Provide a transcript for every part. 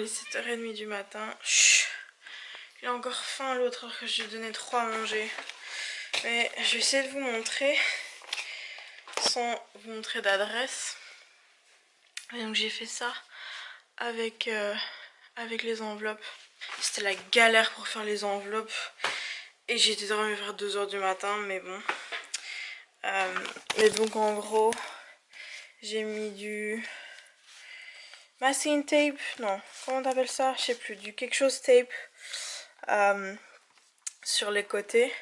les 7h30 du matin. Chut. Il a encore faim l'autre alors que je lui ai donné trop à manger. Mais je vais essayer de vous montrer sans vous montrer d'adresse. Donc j'ai fait ça avec les enveloppes. C'était la galère pour faire les enveloppes. Et j'ai été dormir vers 2h du matin, mais bon. Mais donc en gros, j'ai mis du masking tape, non, comment t'appelles ça? Je sais plus, du quelque chose tape sur les côtés.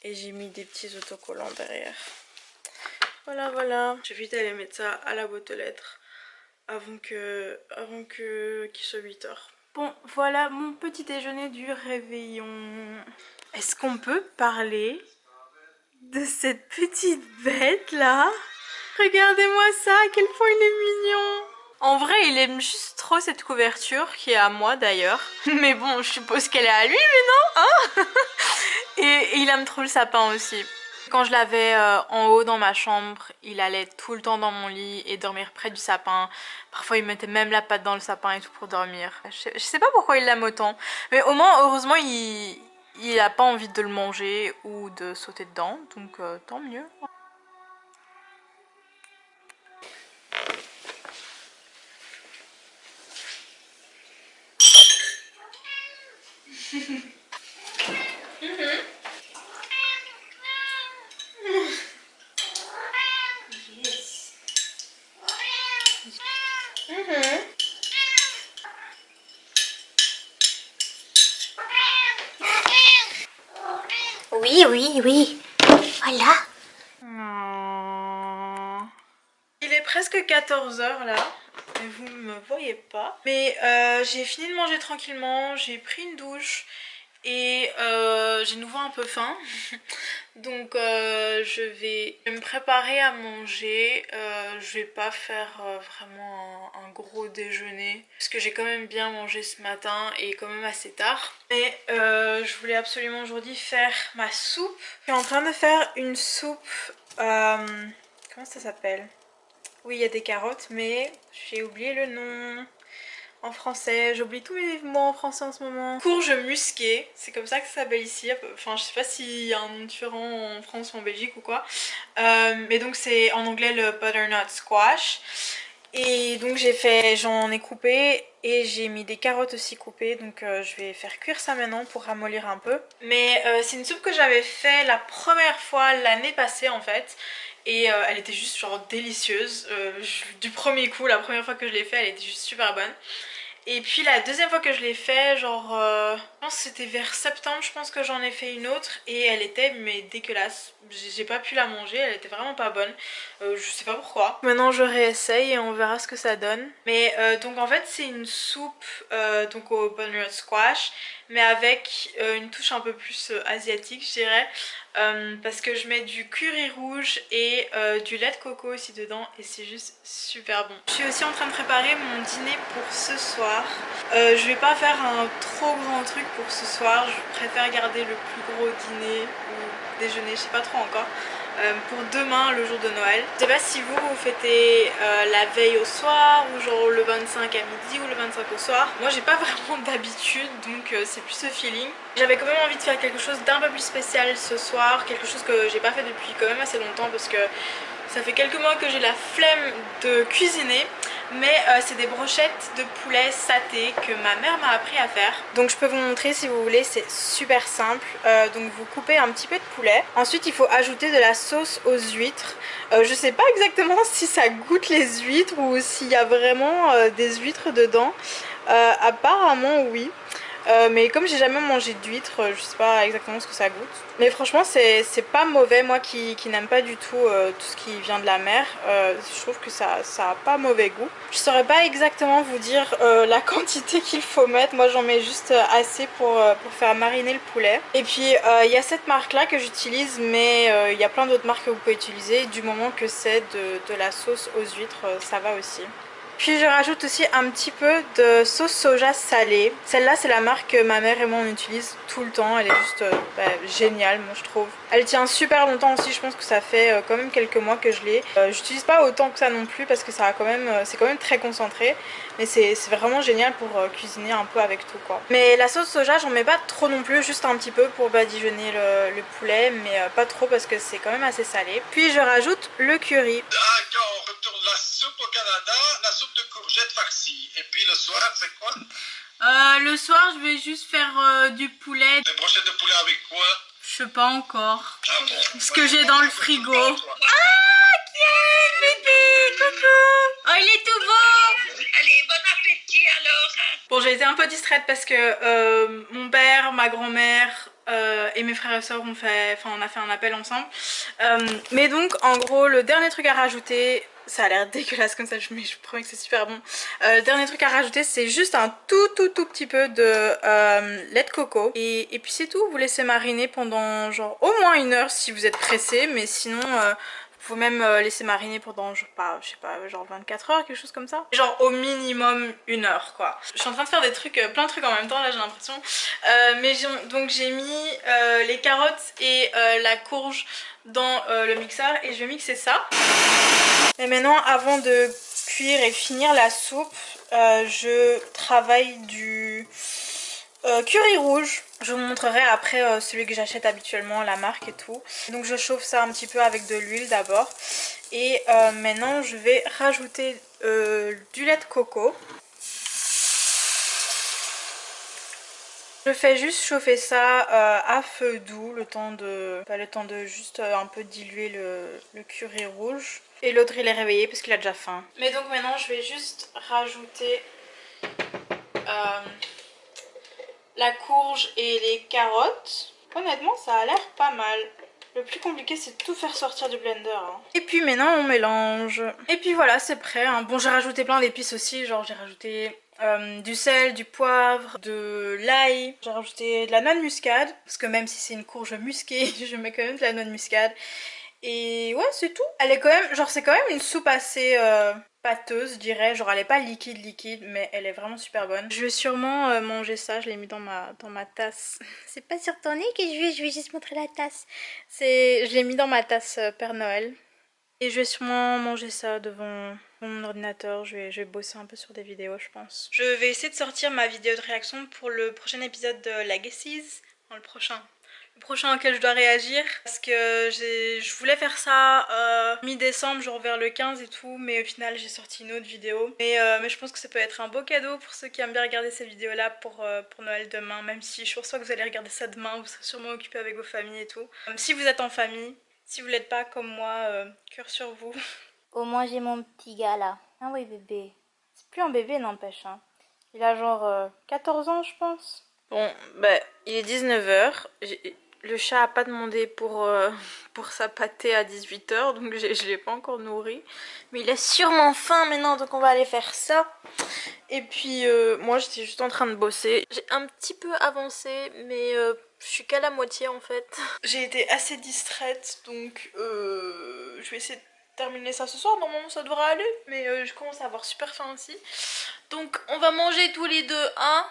Et j'ai mis des petits autocollants derrière. Voilà, voilà. J'ai vite aller mettre ça à la boîte aux lettres avant qu'il soit 8h. Bon, voilà mon petit déjeuner du réveillon. Est-ce qu'on peut parler de cette petite bête là? Regardez-moi ça, à quel point il est mignon. En vrai, il aime juste trop cette couverture, qui est à moi d'ailleurs. Mais bon, je suppose qu'elle est à lui, mais non, hein. Et il aime trop le sapin aussi. Quand je l'avais en haut dans ma chambre, il allait tout le temps dans mon lit et dormir près du sapin. Parfois il mettait même la patte dans le sapin et tout pour dormir. Je sais pas pourquoi il l'aime autant. Mais au moins, heureusement, il a pas envie de le manger ou de sauter dedans. Donc tant mieux. Oui, oui, oui. Voilà. Il est presque 14h là, mais vous ne me voyez pas. Mais j'ai fini de manger tranquillement, j'ai pris une douche et j'ai de nouveau un peu faim. Donc je vais me préparer à manger. Je vais pas faire vraiment un gros déjeuner parce que j'ai quand même bien mangé ce matin et quand même assez tard. Mais je voulais absolument aujourd'hui faire ma soupe. Je suis en train de faire une soupe, comment ça s'appelle? Oui, il y a des carottes, mais j'ai oublié le nom en français. J'oublie tous mes mots en français en ce moment. Courge musquée, c'est comme ça que ça s'appelle ici. Enfin, je sais pas s'il y a un nom différent en France ou en Belgique ou quoi. Mais donc c'est en anglais le butternut squash. Et donc j'en ai coupé et j'ai mis des carottes aussi coupées. Donc je vais faire cuire ça maintenant pour ramollir un peu. Mais c'est une soupe que j'avais fait la première fois l'année passée en fait. Et elle était juste genre délicieuse. Du premier coup, la première fois que je l'ai fait, elle était juste super bonne. Et puis la deuxième fois que je l'ai fait, genre je pense que c'était vers septembre, je pense que j'en ai fait une autre et elle était mais dégueulasse. J'ai pas pu la manger, elle était vraiment pas bonne. Je sais pas pourquoi. Maintenant je réessaye et on verra ce que ça donne. Mais donc en fait c'est une soupe donc au butternut squash, mais avec une touche un peu plus asiatique je dirais. Parce que je mets du curry rouge et du lait de coco aussi dedans et c'est juste super bon. Je suis aussi en train de préparer mon dîner pour ce soir. Je vais pas faire un trop grand truc pour ce soir, je préfère garder le plus gros dîner ou déjeuner, je sais pas trop encore. Pour demain, le jour de Noël. Je sais pas si vous fêtez la veille au soir ou genre le 25 à midi ou le 25 au soir. Moi j'ai pas vraiment d'habitude donc c'est plus ce feeling. J'avais quand même envie de faire quelque chose d'un peu plus spécial ce soir, quelque chose que j'ai pas fait depuis quand même assez longtemps parce que ça fait quelques mois que j'ai la flemme de cuisiner. Mais c'est des brochettes de poulet saté que ma mère m'a appris à faire. Donc je peux vous montrer si vous voulez, c'est super simple. Donc vous coupez un petit peu de poulet. Ensuite il faut ajouter de la sauce aux huîtres. Je sais pas exactement si ça goûte les huîtres ou s'il y a vraiment des huîtres dedans. Apparemment oui. Mais comme j'ai jamais mangé d'huîtres, je sais pas exactement ce que ça goûte. Mais franchement c'est pas mauvais, moi qui n'aime pas du tout tout ce qui vient de la mer, je trouve que ça a pas mauvais goût. Je saurais pas exactement vous dire la quantité qu'il faut mettre, moi j'en mets juste assez pour faire mariner le poulet. Et puis il y a cette marque là que j'utilise, mais il y a plein d'autres marques que vous pouvez utiliser. Du moment que c'est de la sauce aux huîtres, ça va aussi. Puis je rajoute aussi un petit peu de sauce soja salée. Celle-là c'est la marque que ma mère et moi on utilise tout le temps. Elle est juste géniale moi je trouve. Elle tient super longtemps aussi, je pense que ça fait quand même quelques mois que je l'ai. J'utilise pas autant que ça non plus parce que ça a quand même, c'est quand même très concentré. Mais c'est vraiment génial pour cuisiner un peu avec tout quoi. Mais la sauce soja j'en mets pas trop non plus, juste un petit peu pour badigeonner le poulet. Mais pas trop parce que c'est quand même assez salé. Puis je rajoute le curry. Quand on retourne la soupe au Canada, la soupe de courgettes farcie. Et puis le soir, c'est quoi? Le soir je vais juste faire du poulet. Des brochettes de poulet avec quoi? Je sais pas encore. Ah bon? Ce que j'ai dans le frigo. Ah, Kian, bébé, coucou. Oh, il est tout beau. Allez, bon appétit alors. Bon, j'ai été un peu distraite parce que mon père, ma grand-mère et mes frères et sœurs ont fait, enfin, on a fait un appel ensemble. Mais donc, en gros, le dernier truc à rajouter, ça a l'air dégueulasse comme ça, mais je promets que c'est super bon. Le dernier truc à rajouter, c'est juste un tout petit peu de lait de coco. Et puis c'est tout, vous laissez mariner pendant genre au moins 1 heure si vous êtes pressé, mais sinon... faut même laisser mariner pendant, je sais pas, genre 24 heures, quelque chose comme ça. Genre au minimum 1 heure quoi. Je suis en train de faire des trucs, plein de trucs en même temps là j'ai l'impression. Donc j'ai mis les carottes et la courge dans le mixeur et je vais mixer ça. Et maintenant avant de cuire et finir la soupe, je travaille du curry rouge. Je vous montrerai après celui que j'achète habituellement, la marque et tout. Donc je chauffe ça un petit peu avec de l'huile d'abord. Et maintenant je vais rajouter du lait de coco. Je fais juste chauffer ça à feu doux, le temps de juste un peu diluer le curry rouge. Et l'autre il est réveillé parce qu'il a déjà faim. Mais donc maintenant je vais juste rajouter la courge et les carottes. Honnêtement ça a l'air pas mal. Le plus compliqué c'est de tout faire sortir du blender hein. Et puis maintenant on mélange. Et puis voilà c'est prêt hein. Bon j'ai rajouté plein d'épices aussi, genre j'ai rajouté du sel, du poivre, de l'ail. J'ai rajouté de la noix de muscade. Parce que même si c'est une courge musquée, je mets quand même de la noix de muscade. Et ouais c'est tout. Elle est quand même, genre c'est quand même une soupe assez pâteuse je dirais. Genre elle est pas liquide mais elle est vraiment super bonne. Je vais sûrement manger ça, je l'ai mis dans ma tasse. C'est pas sur ton nez que je vais juste montrer la tasse. Je l'ai mis dans ma tasse Père Noël. Et je vais sûrement manger ça devant mon ordinateur, je vais bosser un peu sur des vidéos je pense. Je vais essayer de sortir ma vidéo de réaction pour le prochain épisode de Legacies. Non, le prochain auquel je dois réagir. Parce que je voulais faire ça mi-décembre, genre vers le 15 et tout. Mais au final j'ai sorti une autre vidéo. Mais je pense que ça peut être un beau cadeau pour ceux qui aiment bien regarder ces vidéos là pour Noël demain. Même si je pense pas que vous allez regarder ça demain, vous serez sûrement occupés avec vos familles et tout. Si vous êtes en famille, si vous l'êtes pas comme moi, cœur sur vous. Au moins j'ai mon petit gars là. Ah oui bébé. C'est plus un bébé n'empêche hein. Il a genre 14 ans je pense. Bon bah il est 19 h. Le chat a pas demandé pour sa pâtée à 18 h donc je l'ai pas encore nourri. Mais il a sûrement faim maintenant donc on va aller faire ça. Et puis moi j'étais juste en train de bosser. J'ai un petit peu avancé mais je suis qu'à la moitié en fait. J'ai été assez distraite donc je vais essayer de terminer ça ce soir. Normalement ça devrait aller mais je commence à avoir super faim aussi. Donc on va manger tous les deux un.